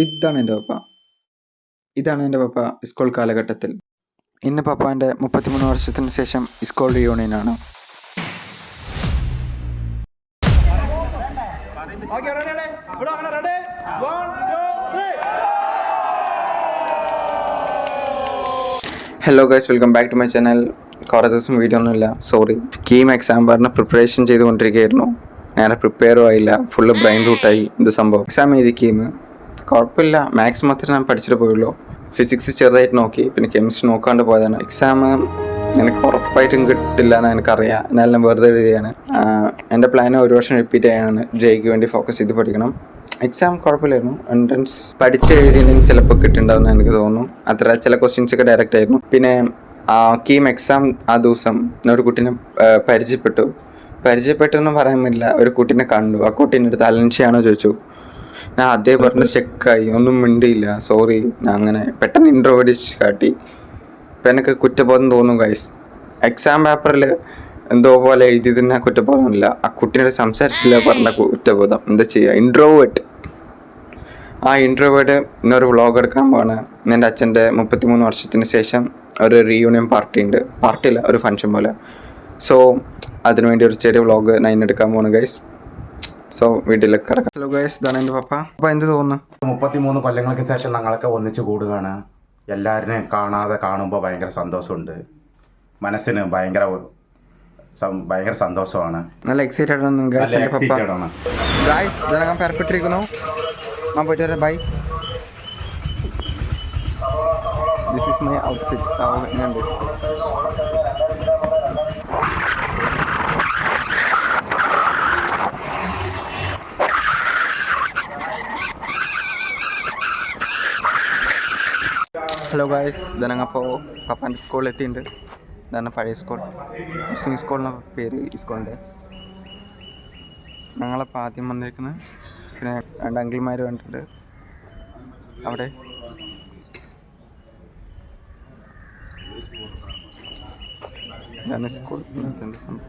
ഇതാണ് എൻ്റെ പപ്പ. ഇതാണ് എൻ്റെ പപ്പ സ്കൂൾ കാലഘട്ടത്തിൽ. ഇന്ന് പപ്പാൻ്റെ 33 വർഷത്തിന് ശേഷം സ്കൂൾ റിയൂണിയനാണ്. Hello guys, welcome back to my channel. കുറേ ദിവസം വീഡിയോ ഒന്നുമില്ല, സോറി. കീം എക്സാം പറഞ്ഞ് പ്രിപ്പറേഷൻ ചെയ്തുകൊണ്ടിരിക്കുകയായിരുന്നു. ഞാൻ പ്രിപ്പയറും ആയില്ല, ഫുള്ള് ബ്രെയിൻ റൂട്ടായി. ഇത് സംഭവം എക്സാം എഴുതി കീം കുഴപ്പമില്ല. മാത്സ് മാത്രമേ ഞാൻ പഠിച്ചിട്ട് പോയുള്ളൂ. ഫിസിക്സ് ചെറുതായിട്ട് നോക്കി, പിന്നെ കെമിസ്ട്രി നോക്കാണ്ട് പോയതാണ്. എക്സാം എനിക്ക് ഉറപ്പായിട്ടും കിട്ടില്ല എന്ന് എനിക്കറിയാം. എന്നാലും ഞാൻ വെറുതെ എഴുതിയാണ്. എൻ്റെ പ്ലാൻ ഒരു വർഷം റിപ്പീറ്റ് ചെയ്യാനാണ്. ജെയ്ക്ക് വേണ്ടി ഫോക്കസ് ചെയ്ത് പഠിക്കണം. എക്സാം കുഴപ്പമില്ലായിരുന്നു. എൻട്രൻസ് പഠിച്ച് എഴുതിയിട്ടുണ്ടെങ്കിൽ ചിലപ്പോൾ കിട്ടുന്നുണ്ടാവുമെന്ന് എനിക്ക് തോന്നുന്നു. അത്ര ചില ക്വസ്റ്റ്യൻസൊക്കെ ഡയറക്റ്റ് ആയിരുന്നു. പിന്നെ കീം എക്സാം ആ ദിവസം ഞാൻ ഒരു കുട്ടീനെ പരിചയപ്പെട്ടെന്ന് പറയാൻ പറ്റില്ല. ഒരു കുട്ടീനെ കണ്ടു. ആ കുട്ടീൻ്റെ അടുത്ത് അലൻഷിയാണോ ചോദിച്ചു. ഞാൻ അതേ പറഞ്ഞ് ചെക്കായി, ഒന്നും മിണ്ടിയില്ല. സോറി, ഞാൻ അങ്ങനെ പെട്ടെന്ന് ഇൻട്രോവേർട്ട് കാട്ടി. ഇപ്പം എനിക്ക് കുറ്റബോധം തോന്നും ഗൈസ്. എക്സാം പേപ്പറിൽ എന്തോ പോലെ എഴുതിയതിന് കുറ്റബോധമില്ല. ആ കുട്ടീനോട് സംസാരിച്ചില്ല പറഞ്ഞ കുറ്റബോധം. എന്താ ചെയ്യുക, ഇൻട്രോവേർട്ട്. ആ ഇൻട്രോവേർട്ട് ഇന്നൊരു വ്ളോഗ് എടുക്കാൻ പോവാണ്. എൻ്റെ അച്ഛൻ്റെ 33 വർഷത്തിന് ശേഷം ഒരു റീയൂണിയൻ പാർട്ടിയില്ല, ഒരു ഫംഗ്ഷൻ പോലെ. സോ അതിനുവേണ്ടി ഒരു ചെറിയ വ്ളോഗ് ഞാൻ എടുക്കാൻ പോവാണ് ഗൈസ്. സോ വീട്ടിലേക്ക് കിടക്കാം. ഹലോ ഗൈസ്, ഇതാണ് എൻ്റെ പപ്പ. അപ്പോൾ എന്ത് തോന്നുന്നു? 33 കൊല്ലങ്ങൾക്ക് ശേഷം ഞങ്ങളൊക്കെ ഒന്നിച്ചു കൂടുകയാണ്. എല്ലാവരും കാണുമ്പോൾ ഭയങ്കര സന്തോഷമുണ്ട്. മനസ്സിന് ഭയങ്കര സന്തോഷമാണ്. നല്ല എക്സൈറ്റഡ് ആണ് ഗൈസ്. എൻ്റെ പപ്പ ഗൈസ് ഞാൻ പെരപ്പെട്ടിരിക്കുന്നു. ഞാൻ പോയിട്ട് വരാം. Bye. This is my outfit. Hello guys, ഞങ്ങപ്പോൾ പപ്പാൻ്റെ സ്കൂളിൽ എത്തിയിട്ടുണ്ട്. ഇതാണ് പഴയ സ്കൂൾ, മുസ്ലിം സ്കൂളിൻ്റെ പേര് ഈ സ്കൂളിൻ്റെ. ഞങ്ങളപ്പോൾ ആദ്യം വന്നിരിക്കുന്നത്. പിന്നെ 2 അങ്കിൾമാർ കണ്ടിട്ടുണ്ട് അവിടെ. ഇതാണ് സ്കൂൾ. എന്ത് സംഭവം.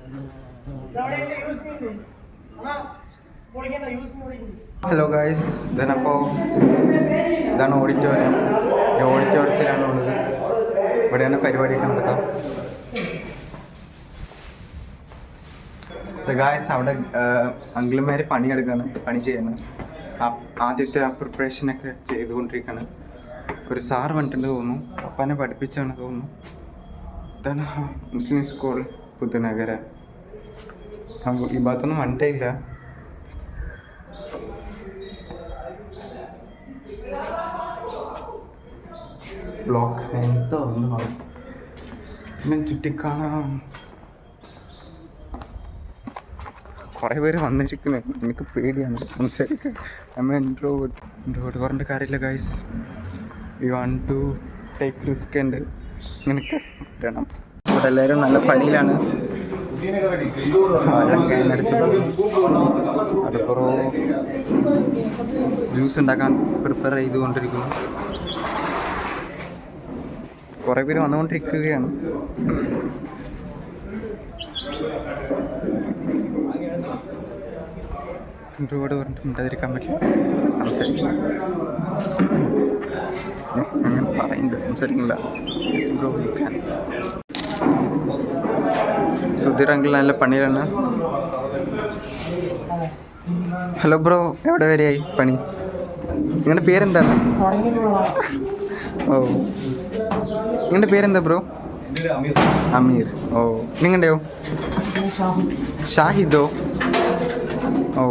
ഹലോ ഗായ്സ്, ഇതാണ് ഓഡിറ്റോറിയം. ഈ ഓഡിറ്റോറിയത്തിലാണ് ഉള്ളത്. ഇവിടെയാണ് പരിപാടിയൊക്കെ നടക്കാം. ഗായ്സ്, അവിടെ അങ്കിൾമാർ പണി ചെയ്യണം. ആദ്യത്തെ ആ പ്രിപ്പറേഷനൊക്കെ ചെയ്തുകൊണ്ടിരിക്കുകയാണ്. ഒരു സാർ വന്നിട്ടുണ്ട് തോന്നുന്നു, അപ്പനെ പഠിപ്പിച്ചാണ് തോന്നുന്നു. ഇതാണ് മുസ്ലിം സ്കൂൾ പുതുനഗര. ഈ ഭാഗത്തൊന്നും വണ്ടേ ഇല്ല. ബ്ലോക്ക് എന്തോ ഒന്നും പിന്നെ ചുറ്റിക്കാണാം. കുറേ പേര് വന്നിരിക്കുന്നു. എനിക്ക് പേടിയാണ് സംസാരിക്കാൻ. നമ്മൾ ഇൻട്രോവേർട്ട് പറഞ്ഞിട്ട് കാര്യമില്ല guys. We want to take risk ഉണ്ട്. ഇങ്ങനെയൊക്കെ വരണം. ഇവിടെ എല്ലാവരും നല്ല പണിയിലാണ്. അടുപ്പുറോ ജ്യൂസ് ഉണ്ടാക്കാൻ പ്രിപ്പയർ ചെയ്തുകൊണ്ടിരിക്കുന്നു. കുറേ പേര് വന്നുകൊണ്ടിരിക്കുകയാണ്. ഇൻട്രോവേർട്ട് പറഞ്ഞിട്ട് മിണ്ടാതിരിക്കാൻ പറ്റില്ല. സംസാരിക്കില്ല. അങ്ങനെ പറയുന്നുണ്ട്, സംസാരിക്കില്ല. സുധീർ അങ്കിൾ നല്ല പണിയിലാണ്. ഹലോ ബ്രോ, എവിടെ വരെയായി പണി? നിങ്ങളുടെ പേരെന്താണ്? ഓ, നിങ്ങളുടെ പേരെന്താ ബ്രോ? അമീർ. ഓ, നിങ്ങളുടെയോ? ഷാഹിദോ? ഓ,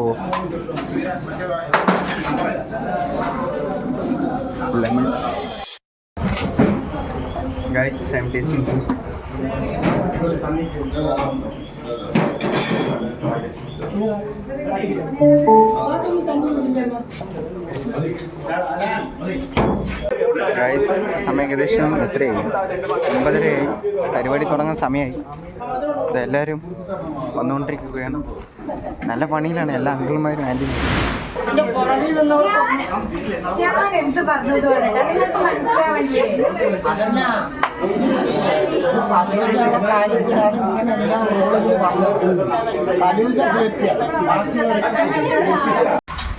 lemon. Guys, I'm tasting juice. Guys, സമയം ഏകദേശം എത്രയായി? 9:30 പരിപാടി തുടങ്ങാൻ സമയമായി. ഇതെല്ലാവരും വന്നുകൊണ്ടിരിക്കുകയാണ്. നല്ല പണിയിലാണ് എല്ലാ അങ്കിൾമാരും ആൻറ്റിമാരും.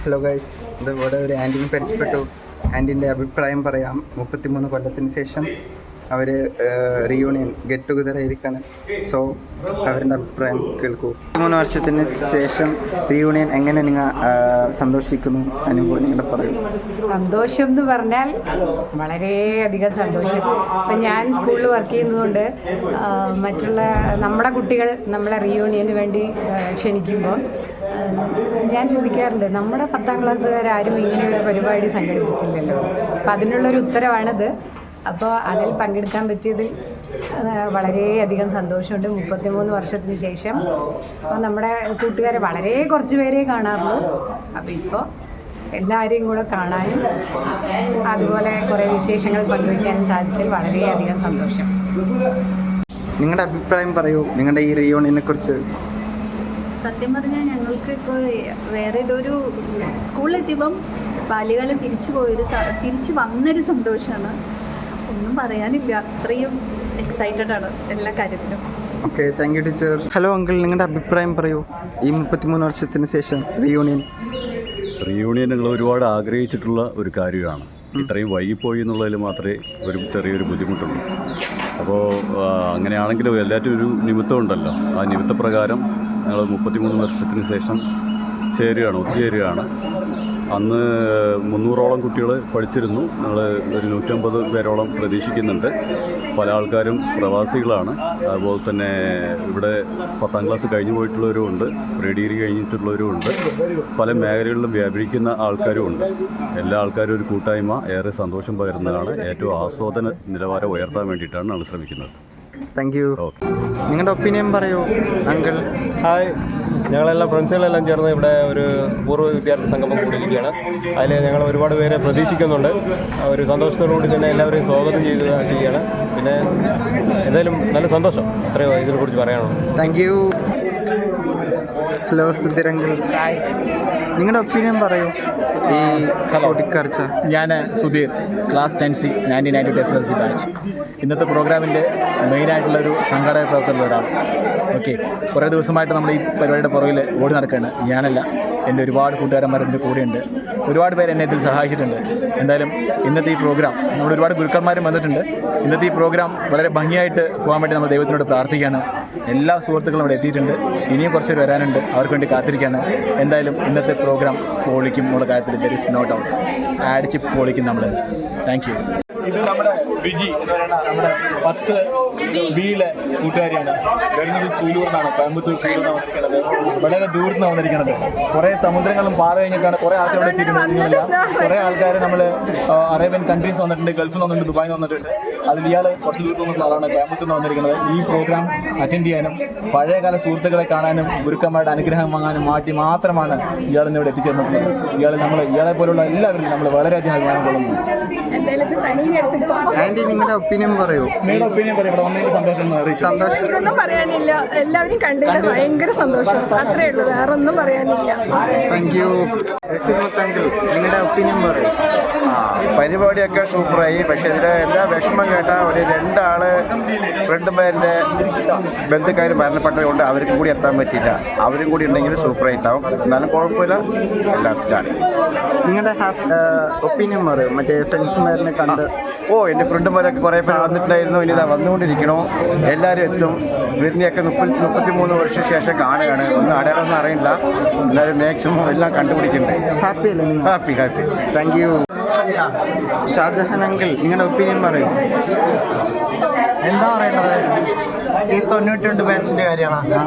ഹലോ ഗൈസ്, ഇത് ഇവിടെ ഒരു ആൻറ്റിനെ പരിചയപ്പെട്ടു. ആൻറ്റിൻ്റെ അഭിപ്രായം പറയാം. 33 കൊല്ലത്തിന് ശേഷം അവർ റീയൂണിയൻ ഗെറ്റ് ടുഗദർ ആയിരിക്കാണ്. സോ അവരുടെ അഭിപ്രായം കേൾക്കൂ. 3 വർഷത്തിന് ശേഷം റീയൂണിയൻ എങ്ങനെ നിങ്ങൾ സന്തോഷിക്കുന്നു? അനുഭവം നിങ്ങളുടെ പറയൂ. സന്തോഷം എന്ന് പറഞ്ഞാൽ വളരെയധികം സന്തോഷം. ഇപ്പം ഞാൻ സ്കൂളിൽ വർക്ക് ചെയ്യുന്നതുകൊണ്ട് മറ്റുള്ള നമ്മുടെ കുട്ടികൾ നമ്മളെ റീയൂണിയന് വേണ്ടി ക്ഷണിക്കുമ്പോൾ ഞാൻ ചിന്തിക്കാറുണ്ട്, നമ്മുടെ 10ാം ക്ലാസ്സുകാരും ഇങ്ങനെ ഒരു പരിപാടി സംഘടിപ്പിച്ചില്ലല്ലോ. അപ്പം അതിനുള്ളൊരു ഉത്തരവാണിത്. അപ്പോൾ അതിൽ പങ്കെടുക്കാൻ പറ്റിയതിൽ വളരെയധികം സന്തോഷമുണ്ട്. 33 വർഷത്തിന് ശേഷം അപ്പോൾ നമ്മുടെ കൂട്ടുകാരെ വളരെ കുറച്ച് പേരേ കാണാറുള്ളൂ. അപ്പോൾ ഇപ്പോൾ എല്ലാവരെയും കൂടെ കാണാനും അതുപോലെ കുറേ വിശേഷങ്ങൾ പങ്കുവയ്ക്കാനും സാധിച്ചതിൽ വളരെയധികം സന്തോഷം. നിങ്ങളുടെ അഭിപ്രായം പറയൂ നിങ്ങളുടെ ഈ റീയൂണിയനെ കുറിച്ച്. സത്യം പറഞ്ഞാൽ ഞങ്ങൾക്ക് ഇപ്പോൾ വേറെ ഏതൊരു സ്കൂളിലെത്തിയപ്പം ബാല്യകാലം തിരിച്ചു വന്നൊരു സന്തോഷമാണ്. ഒന്നും പറയാനില്ല, അത്രയും എക്സൈറ്റഡ് ആണ് എല്ലാ കാര്യത്തിലും. Okay, thank you teacher. Hello uncle, നിങ്ങളുടെ അഭിപ്രായം പറയൂ ഈ 33 വർഷത്തിന് ശേഷം റീയൂണിയൻ. ഞങ്ങൾ ഒരുപാട് ആഗ്രഹിച്ചിട്ടുള്ള ഒരു കാര്യമാണ്. ഇത്രയും വൈകിപ്പോയി എന്നുള്ളതിൽ മാത്രമേ ഒരു ചെറിയൊരു ബുദ്ധിമുട്ടുള്ളൂ. അപ്പോൾ അങ്ങനെയാണെങ്കിലും എല്ലാറ്റിനും ഒരു നിമിത്തമുണ്ടല്ലോ. ആ നിമിത്തപ്രകാരം ഞങ്ങൾ 33 വർഷത്തിന് ശേഷം ഒത്തുചേരുകയാണ്. അന്ന് 300ഓളം കുട്ടികൾ പഠിച്ചിരുന്നു. ഞങ്ങൾ ഒരു 150 പേരോളം പ്രതീക്ഷിക്കുന്നുണ്ട്. പല ആൾക്കാരും പ്രവാസികളാണ്. അതുപോലെ തന്നെ ഇവിടെ 10ാം ക്ലാസ് കഴിഞ്ഞു പോയിട്ടുള്ളവരും ഉണ്ട്, പ്രീ ഡിഗ്രി കഴിഞ്ഞിട്ടുള്ളവരും ഉണ്ട്, പല മേഖലകളിലും വ്യാപരിക്കുന്ന ആൾക്കാരും ഉണ്ട്. എല്ലാ ആൾക്കാരും ഒരു കൂട്ടായ്മ ഏറെ സന്തോഷം പകരുന്നതാണ്. ഏറ്റവും ആസ്വാദന നിലവാരം ഉയർത്താൻ വേണ്ടിയിട്ടാണ് ഞങ്ങൾ ശ്രമിക്കുന്നത്. Thank you. നിങ്ങളുടെ ഒപ്പീനിയൻ പറയൂ അങ്കിൾ. ഹായ്, ഞങ്ങളെല്ലാം ഫ്രണ്ട്സുകളെല്ലാം ചേർന്ന് ഇവിടെ ഒരു പൂർവ്വ വിദ്യാർത്ഥി സംഗമം കൂടിയിരിക്കുകയാണ്. അതിൽ ഞങ്ങൾ ഒരുപാട് പേരെ പ്രതീക്ഷിക്കുന്നുണ്ട്. ഒരു സന്തോഷത്തോടുകൂടി തന്നെ എല്ലാവരെയും സ്വാഗതം ചെയ്യുകയാണ്. പിന്നെ എന്തായാലും നല്ല സന്തോഷം. അത്രയോ ഇതിനെക്കുറിച്ച് പറയാനുള്ളൂ. Thank you. Hello Sudheer uncle, നിങ്ങളുടെ ഒപ്പീനിയൻ പറയൂ ഈ കൂട്ടിക്കാഴ്ച. ഞാൻ Sudheer, class 10C 1992 SLC batch. ഇന്നത്തെ പ്രോഗ്രാമിൻ്റെ മെയിനായിട്ടുള്ളൊരു സംഘാടക പ്രവർത്തനമുള്ള ഒരാൾ. ഓക്കെ, കുറേ ദിവസമായിട്ട് നമ്മൾ ഈ പരിപാടിയുടെ പുറകിൽ ഓടി നടക്കുകയാണ്. ഞാനല്ല, എൻ്റെ ഒരുപാട് കൂട്ടുകാരന്മാർ ഇതിൻ്റെ കൂടെയുണ്ട്. ഒരുപാട് പേര് എന്നെ ഇതിൽ സഹായിച്ചിട്ടുണ്ട്. എന്തായാലും ഇന്നത്തെ ഈ പ്രോഗ്രാം നമ്മൾ ഒരുപാട് ഗുരുക്കന്മാരും വന്നിട്ടുണ്ട്. ഇന്നത്തെ ഈ പ്രോഗ്രാം വളരെ ഭംഗിയായിട്ട് പോകാൻ വേണ്ടി നമ്മൾ ദൈവത്തിനോട് പ്രാർത്ഥിക്കുകയാണ്. എല്ലാ സുഹൃത്തുക്കളും ഇവിടെ എത്തിയിട്ടുണ്ട്. ഇനിയും കുറച്ച് പേര് വരാനുണ്ട്, അവർക്ക് വേണ്ടി കാത്തിരിക്കുകയാണ്. എന്തായാലും ഇന്നത്തെ പ്രോഗ്രാം പൊളിക്കും എന്നുള്ള കാര്യത്തിൽ ദർ ഇസ് നോ ഡൗട്ട്. അടിച്ച് പൊളിക്കും നമ്മൾ. Thank you. ഇത് നമ്മുടെ ബിജി എന്ന് പറയുന്ന നമ്മുടെ 10Bയിലെ കൂട്ടുകാരിയാണ്. വരുന്നത് സൂലൂർന്നാണ്, കോയമ്പത്തൂർ സൂലൂർന്ന് വന്നിരിക്കുന്നത്. വളരെ ദൂരത്ത് വന്നിരിക്കുന്നത്. കുറേ സമുദ്രങ്ങളും പാറ കഴിഞ്ഞിട്ടാണ് കുറേ ആൾക്കാർ ഇവിടെ എത്തിയിട്ടുണ്ടെന്നില്ല. കുറേ ആൾക്കാർ നമ്മൾ അറേബ്യൻ കൺട്രീസ് വന്നിട്ടുണ്ട്, ഗൾഫിൽ നിന്ന് വന്നിട്ടുണ്ട്, ദുബായിൽ നിന്ന് വന്നിട്ടുണ്ട്. അതിൽ ഇയാൾ കുറച്ച് ദൂരത്ത് വന്നിട്ടുള്ള ആളാണ്, കോയമ്പത്തൂർ നിന്ന് വന്നിരിക്കുന്നത്. ഈ പ്രോഗ്രാം അറ്റൻഡ് ചെയ്യാനും പഴയകാല സുഹൃത്തുക്കളെ കാണാനും ഗുരുക്കന്മാരുടെ അനുഗ്രഹം വാങ്ങാനും വേണ്ടി മാത്രമാണ് ഇയാളിന്ന് ഇവിടെ എത്തിച്ചേർന്നിട്ടുള്ളത്. ഇയാളെ പോലുള്ള എല്ലാവരും നമ്മൾ വളരെയധികം അഭിമാനം കൊള്ളുന്നു. ആൻറ്റി, നിങ്ങളുടെ ഒപ്പീനിയൻ പറയൂ. ഇവിടെ വന്നതിൽ സന്തോഷം സന്തോഷം. ഒന്നും പറയാനില്ല, എല്ലാവരും കണ്ടതിൽ ഭയങ്കര സന്തോഷം. അത്രേ ഉള്ളൂ, വേറെ ഒന്നും പറയാനില്ല. Thank you. അങ്കിൾ, നിങ്ങളുടെ ഒപ്പീനിയൻ പറയൂ. പരിപാടിയൊക്കെ സൂപ്പറായി. പക്ഷേ ഇതിൽ എന്താ വിഷമം കേട്ടാൽ ഒരു 2 ആള് ഫ്രണ്ടുമാരുടെ ബന്ധുക്കാർ മരണപ്പെട്ടത് കൊണ്ട് അവർക്കും കൂടി എത്താൻ പറ്റിയില്ല. അവരും കൂടി ഉണ്ടെങ്കിൽ സൂപ്പറായിട്ടാവും. എന്നാലും കുഴപ്പമില്ല, എല്ലാം സ്റ്റാർട്ട്. നിങ്ങളുടെ ഒപ്പീനിയൻ പറയൂ. മറ്റേ ഫ്രണ്ട്സുമാരിനെ കണ്ട്. എൻ്റെ ഫ്രണ്ടുമാരൊക്കെ കുറേ പേര് വന്നിട്ടുണ്ടായിരുന്നു. ഇനി ഇതാ വന്നുകൊണ്ടിരിക്കണോ. എല്ലാവരും എത്തും. വരുന്നയൊക്കെ 33 വർഷം ശേഷം കാണുകയാണ്. ഒന്നും അടയാളമൊന്നും അറിയില്ല. എല്ലാവരും മാക്സിമം എല്ലാം കണ്ടുപിടിക്കുന്നുണ്ട്. ഹാപ്പി അല്ലേ? Happy. Thank you. Shahjahan uncle, നിങ്ങളുടെ ഒപ്പീനിയൻ പറയൂ. എന്താ പറയേണ്ടത്, ഈ 92 ബാച്ചിൻ്റെ കാര്യമാണ്.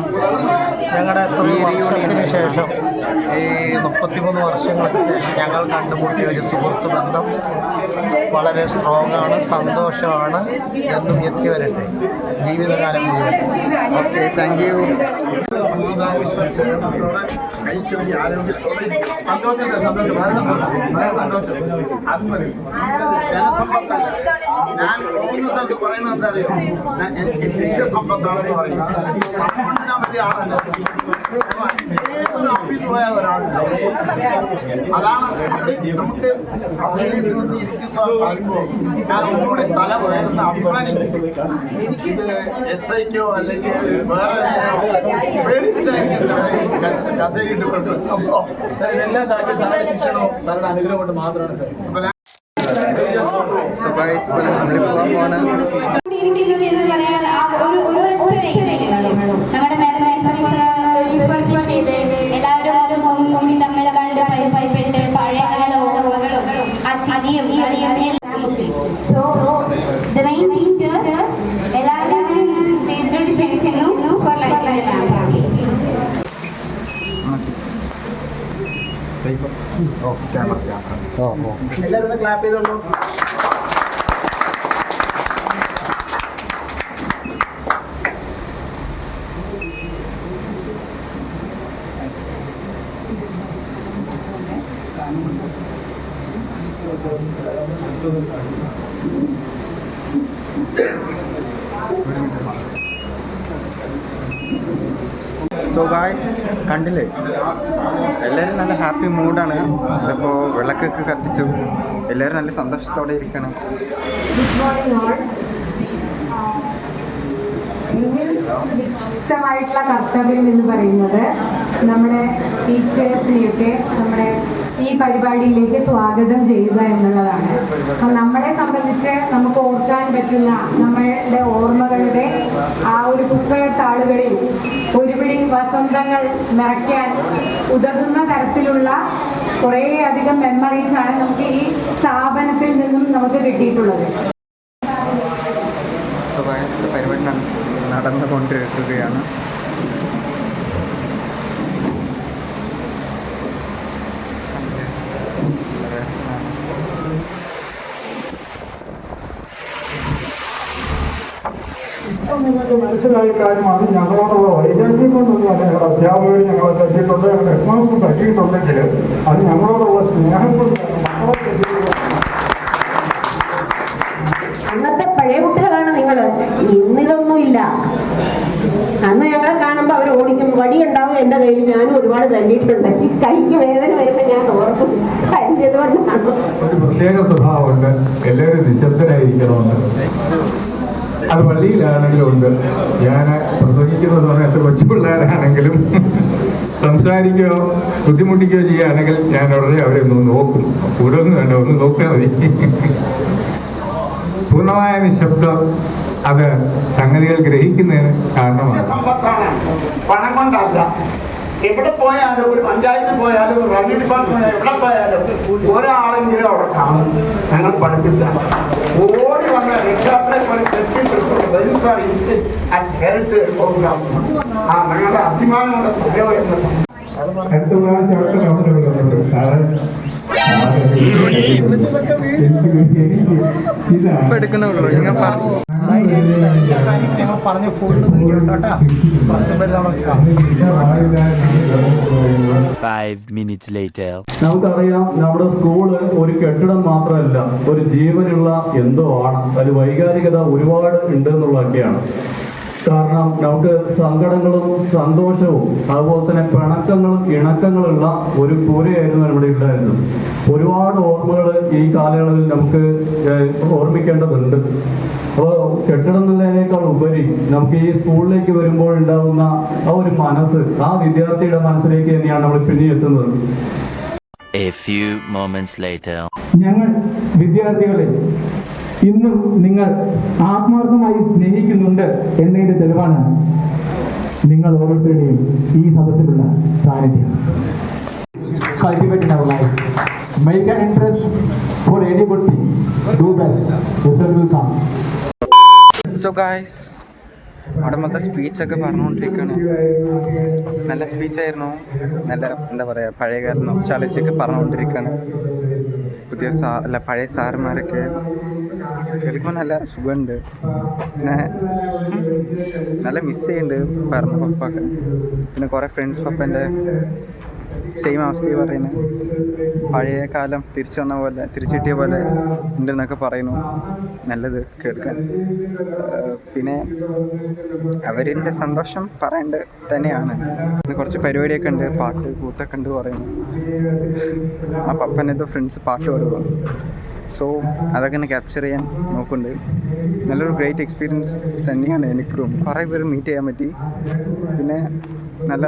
ഞങ്ങളുടെ വർഷത്തിന് ശേഷം, ഈ 33 വർഷങ്ങൾക്ക് ശേഷം ഞങ്ങൾ കണ്ടുമുട്ടിയ ഒരു സുഹൃത്ത് ബന്ധം വളരെ സ്ട്രോങ് ആണ്, സന്തോഷമാണ്. എന്നും എത്തി വരട്ടെ ജീവിതകാലം മുഴുവൻ. Okay, thank you. എനിക്ക് ശിഷ്യ സമ്പത്താണെന്ന് പറയും. പോയ ഒരാളുണ്ട്. അതാണ് നമുക്ക് പറയുമ്പോൾ ഞാൻ ഒന്നുകൂടി തല ഉയർന്ന് അഭിമാനിക്കും. ഇത് SIക്കോ അല്ലെങ്കിൽ വേറെ കസേരയിട്ട് എല്ലാ സാഹചര്യവും ശിക്ഷണവും സാറിന്റെ അനുഗ്രഹം കൊണ്ട് മാത്രമാണ് സാർ. ഗൈസ് നമ്മൾ പോകാൻ പോവാണ്. നമ്മുടെ മെമ്മറീസൊക്കെ ഒന്ന് റീഫർബിഷ് ചെയ്ത് എല്ലാവരും കൂടി തമ്മിൽ കണ്ട് പരിചയപ്പെട്ട് പഴയകാല ഓർമ്മകളും അധികം സോ ദ മെയിൻ ടീച്ചേഴ്സ് എല്ലാവരും സ്റ്റേജിലോട്ട് ക്ഷണിക്കുന്നു ഫോർ ലൈക്ക് പ്ലീസ്. എല്ലാവരും ക്ലാപ്പ് ചെയ്തോളൂ. സോ ഗായ്സ് കണ്ടില്ലേ, എല്ലാവരും നല്ല ഹാപ്പി മൂഡാണ്. അപ്പോൾ വിളക്കൊക്കെ കത്തിച്ചു, എല്ലാവരും നല്ല സന്തോഷത്തോടെ ഇരിക്കണം. നിശ്ചിതമായിട്ടുള്ള കർത്തവ്യം എന്ന് പറയുന്നത് നമ്മുടെ ടീച്ചേഴ്സിനെയൊക്കെ നമ്മുടെ ഈ പരിപാടിയിലേക്ക് സ്വാഗതം ചെയ്യുക എന്നുള്ളതാണ്. അപ്പം നമ്മളെ സംബന്ധിച്ച് നമുക്ക് ഓർക്കാൻ പറ്റുന്ന നമ്മളുടെ ഓർമ്മകളുടെ ആ ഒരു പുസ്തകത്താളുകളിൽ ഒരുപിടി വസന്തങ്ങൾ നിറയ്ക്കാൻ ഉതകുന്ന തരത്തിലുള്ള കുറേയധികം മെമ്മറീസാണ് നമുക്ക് ഈ സ്ഥാപനത്തിൽ നിന്നും നമുക്ക് കിട്ടിയിട്ടുള്ളത്. പരിപാടി നടന്നുകൊണ്ടിരിക്കുകയാണ്. ഇപ്പം നിങ്ങൾക്ക് മനസ്സിലായ കാര്യമാണ് ഞങ്ങളോടുള്ള വൈരാഗ്യം കൊണ്ടൊന്നുമല്ല. ഞങ്ങളുടെ അധ്യാപകർ ഞങ്ങളെ തട്ടിയിട്ടുണ്ട്, ഞങ്ങളുടെ ഹെഡ്മാസ്റ്റർ തട്ടിയിട്ടുണ്ടെങ്കിൽ അത് ഞങ്ങളോടുള്ള സ്നേഹം കൊണ്ടാണ്. അന്നത്തെ പഴയ കുട്ടികളാണ് നിങ്ങൾ. ഇന്നിതൊന്നുമില്ല. അന്ന് ഞങ്ങളെ കാണുമ്പോൾ അവർ ഓടിക്കും. വടിയുണ്ടാവും എൻ്റെ കയ്യിൽ. ഞാനും ഒരുപാട് തല്ലിയിട്ടുണ്ട്. ഈ കൈക്ക് വേദന വരുമ്പോൾ ഞാൻ ഓർക്കും തല്ലിയതുകൊണ്ടാണ്. ഒരു പ്രത്യേക സ്വഭാവമുണ്ട്, എല്ലാവരും നിശബ്ദരായിരിക്കണമെന്ന്. അത് പള്ളിയിലാണെങ്കിലും ഉണ്ട്. ഞാൻ പ്രസംഗിക്കുന്ന സമയത്ത് കൊച്ചു പിള്ളേരാണെങ്കിലും സംസാരിക്കുകയോ ബുദ്ധിമുട്ടിക്കുകയോ ചെയ്യുകയാണെങ്കിൽ ഞാൻ ഉടനെ അവരെ ഒന്ന് നോക്കും. കൂടെ ഒന്നും വേണ്ട, ഒന്ന് നോക്കിയാൽ മതി. പൂർണ്ണമായ നിശബ്ദം അത് സംഗതികൾ ഗ്രഹിക്കുന്നതിന് കാരണമാണ്. പണം കൊണ്ടല്ല. എവിടെ പോയാലും, ഒരു പഞ്ചായത്തിൽ പോയാലും, റവന്യൂ ഡിപ്പാർട്ട്മെന്റ് എവിടെ പോയാലും ഒരാളെങ്കിലും അവിടെ കാണും. ഞങ്ങൾ പഠിപ്പിച്ച ഓടി വന്ന രക്ഷാക്കളെ പോലെ ഞങ്ങളുടെ അഭിമാനമുള്ള ഉപയോഗം. അടുത്ത പ്രാവശ്യം അവിടെ കൗണ്ടർ കൊടുക്കുന്നുണ്ട്. പറഞ്ഞ ഫുള്ള് നമുക്കറിയാം, നമ്മുടെ സ്കൂള് ഒരു കെട്ടിടം മാത്രമല്ല, ഒരു ജീവനുള്ള എന്തോ ആണ്. അതിൽ വൈകാരികത ഒരുപാട് ഉണ്ട് എന്നുള്ളതൊക്കെയാണ്. കാരണം നമുക്ക് സങ്കടങ്ങളും സന്തോഷവും അതുപോലെ തന്നെ പിണക്കങ്ങളും ഇണക്കങ്ങളുള്ള ഒരു പൂരയായിരുന്നു നമ്മുടെ ഉണ്ടായിരുന്നത്. ഒരുപാട് ഓർമ്മകൾ ഈ കാലയളവിൽ നമുക്ക് ഓർമ്മിക്കേണ്ടതുണ്ട്. അപ്പോൾ കെട്ടിടം എന്നുള്ളതിനേക്കാൾ ഉപരി നമുക്ക് ഈ സ്കൂളിലേക്ക് വരുമ്പോൾ ഉണ്ടാകുന്ന ആ ഒരു മനസ്സ്, ആ വിദ്യാർത്ഥിയുടെ മനസ്സിലേക്ക് തന്നെയാണ് നമ്മൾ പിന്നെ എത്തുന്നത്. ഞങ്ങൾ വിദ്യാർത്ഥികളെ ഇന്നും നിങ്ങൾ ആത്മാർത്ഥമായി സ്നേഹിക്കുന്നുണ്ട് എന്നതിന്റെ തെളിവാണ് നിങ്ങൾ ഓരോരുത്തരുടെയും ഈ സദസ്സിലുള്ള സാന്നിധ്യം. Cultivate in our life. Make an interest for any good thing. Do best. Result will come. So guys, അവിടെ മൊത്തം സ്പീച്ചൊക്കെ പറഞ്ഞുകൊണ്ടിരിക്കുകയാണ്. നല്ല സ്പീച്ചായിരുന്നു. നല്ല എന്താ പറയുക, പഴയകാല നൊസ്റ്റാളജിയൊക്കെ പറഞ്ഞുകൊണ്ടിരിക്കുകയാണ്. പുതിയ പഴയ സാറുമാരൊക്കെ കേൾക്കുമ്പോൾ നല്ല സുഖമുണ്ട്. പിന്നെ നല്ല മിസ് ചെയ്യുന്നുണ്ട് പറഞ്ഞ പപ്പൊക്കെ. പിന്നെ കുറേ ഫ്രണ്ട്സ് പപ്പൻ്റെ സെയിം അവസ്ഥ പറയുന്നത്, പഴയ കാലം തിരിച്ചു വന്ന പോലെ, തിരിച്ചിട്ടിയ പോലെ ഉണ്ടെന്നൊക്കെ പറയുന്നു. നല്ലത് കേൾക്കാൻ. പിന്നെ അവരിൻ്റെ സന്തോഷം പറയേണ്ടത് തന്നെയാണ്. ഇന്ന് കുറച്ച് പരിപാടിയൊക്കെ ഉണ്ട്, പാട്ട് കൂത്തൊക്കെ ഉണ്ട് പറയുന്നു. ആ പപ്പനെന്തോ ഫ്രണ്ട്സ് പാട്ട് പാടുക. സോ അതൊക്കെ ഒന്ന് ക്യാപ്ചർ ചെയ്യാൻ നോക്കുന്നുണ്ട്. നല്ലൊരു ഗ്രേറ്റ് എക്സ്പീരിയൻസ് തന്നെയാണ്. എനിക്കും കുറേ പേര് മീറ്റ് ചെയ്യാൻ പറ്റി. പിന്നെ നല്ല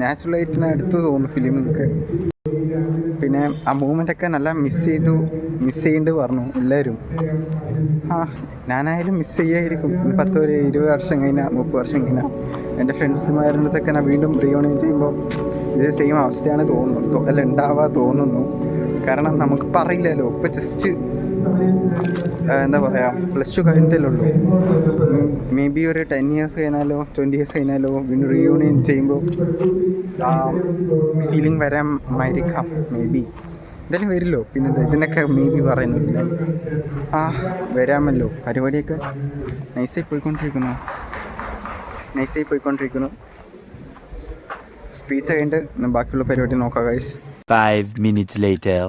നാച്ചുറലായിട്ട് അടുത്ത് തോന്നുന്നു ഫിലിമൊക്കെ. പിന്നെ ആ മൂമെൻ്റൊക്കെ നല്ല മിസ് ചെയ്യുന്നുണ്ട് പറഞ്ഞു എല്ലാവരും. ഞാനായാലും മിസ് ചെയ്യായിരിക്കും. 20 വർഷം കഴിഞ്ഞാൽ 30 വർഷം കഴിഞ്ഞാൽ എൻ്റെ ഫ്രണ്ട്സുമാരുടെ അടുത്തൊക്കെ ഞാൻ വീണ്ടും റീയൂണിയൻ ചെയ്യുമ്പോൾ ഇത് സെയിം അവസ്ഥയാണ് ഉണ്ടാവുക തോന്നുന്നു. കാരണം നമുക്ക് പറയില്ലല്ലോ. ഇപ്പോൾ ജസ്റ്റ് എന്താ പറയുക, +2 കഴിഞ്ഞിട്ടല്ലേ ഉള്ളൂ. മേ ബി ഒരു 10 years കഴിഞ്ഞാലോ 20 years കഴിഞ്ഞാലോ വീണ്ടും റീയൂണിയൻ ചെയ്യുമ്പോൾ ഫീലിംഗ് വരാമായിരിക്കാം. മേ ബി എന്തായാലും വരില്ലോ. പിന്നെ ഇതിനൊക്കെ മേ ബി പറയുന്നില്ല. വരാമല്ലോ. പരിപാടിയൊക്കെ നൈസായി പോയിക്കൊണ്ടിരിക്കുന്നു. സ്പീച്ച് കഴിഞ്ഞിട്ട് ബാക്കിയുള്ള പരിപാടി നോക്കാം guys. 5 minutes later.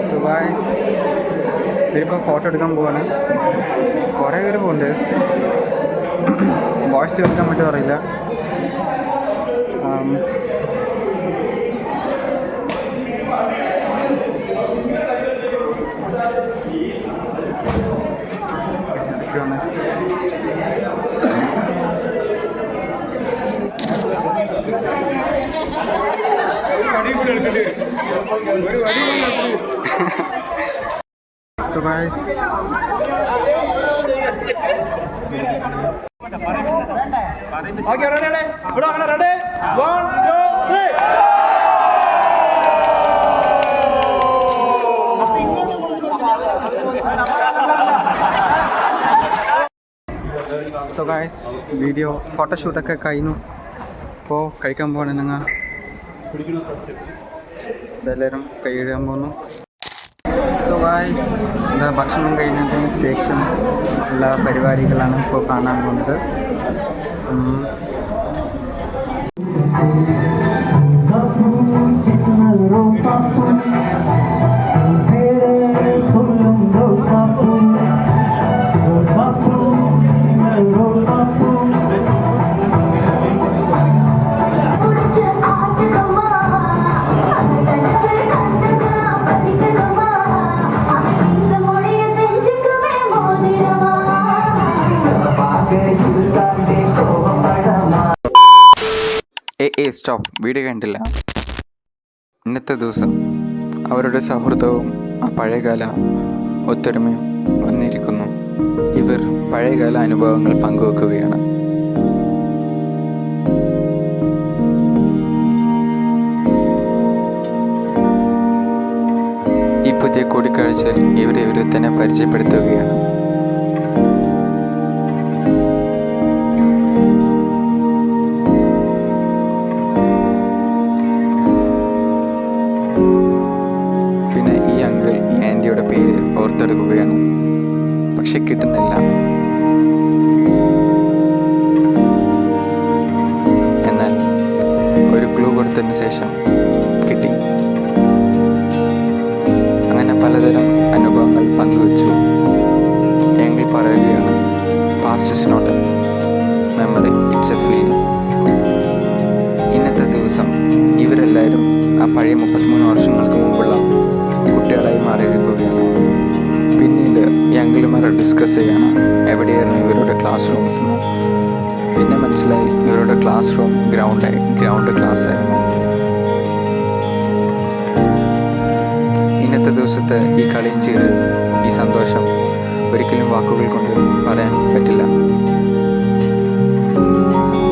So guys, ഇതിലിപ്പോൾ ഫോട്ടോ എടുക്കാൻ പോവാണ്. കുറേ പേര് പോകുന്നുണ്ട്. വോയിസ് കേൾക്കാൻ പറ്റുമോ അറിയില്ല. So guys, okay, ready? Bro, ready? 1, 2, 3. So guys, video ഫോട്ടോഷൂട്ടൊക്കെ കഴിഞ്ഞു. ഇപ്പോൾ കഴിക്കാൻ പോകണം. ഞങ്ങൾ ഇതെല്ലാവരും കൈയിടാൻ പോകുന്നു. സോ ഗൈസ്, എന്താ ഭക്ഷണം കഴിഞ്ഞതിന് ശേഷം ഉള്ള പരിപാടികളാണ് ഇപ്പോൾ കാണാൻ പോകുന്നത്. സ്റ്റോപ്പ്, വീഡിയോ കണ്ടില്ല. ഇന്നത്തെ ദിവസം അവരുടെ സൗഹൃദവും ആ പഴയകാല ഒത്തൊരുമയും വന്നിരിക്കുന്നു. ഇവർ പഴയകാല അനുഭവങ്ങൾ പങ്കുവെക്കുകയാണ്. ഈ പുതിയ കൂടിക്കാഴ്ചയിൽ ഇവരെ തന്നെ പരിചയപ്പെടുത്തുകയാണ്. പേര് ഓർത്തെടുക്കുകയാണ്, പക്ഷെ കിട്ടുന്നില്ല. എന്നാൽ ഒരു ക്ലൂ കൊടുത്തതിന് ശേഷം കിട്ടി. അങ്ങനെ പലതരം അനുഭവങ്ങൾ പങ്കുവച്ചു. ഞങ്ങൾ പറയുകയാണ്, past is not a memory, it's a feeling. ഇന്നത്തെ ദിവസം ഇവരെല്ലാവരും ആ പഴയ 33 വർഷങ്ങൾക്ക് മുമ്പുള്ള കുട്ടികളായി മാറിയിരിക്കുകയാണ്. പിന്നീട് ഈ അങ്കിളുമാരെ ഡിസ്കസ് ചെയ്യണം എവിടെയായിരുന്നു ഇവരുടെ ക്ലാസ് റൂംസ് എന്ന്. പിന്നെ മനസ്സിലായി ഇവരുടെ ക്ലാസ് റൂം ഗ്രൗണ്ട് ക്ലാസ് ആയിരുന്നു. ഇന്നത്തെ ദിവസത്തെ ഈ കളിയും ചിരി, ഈ സന്തോഷം ഒരിക്കലും വാക്കുകൾ കൊണ്ട് പറയാൻ പറ്റില്ല.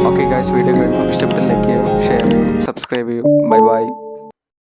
ഓക്കെ ഗൈസ്, വീഡിയോ കഴിഞ്ഞു. ഇഷ്ടപ്പെട്ട ലൈക്ക് ചെയ്യൂ, ഷെയർ ചെയ്യൂ, സബ്സ്ക്രൈബ് ചെയ്യൂ. Bye bye.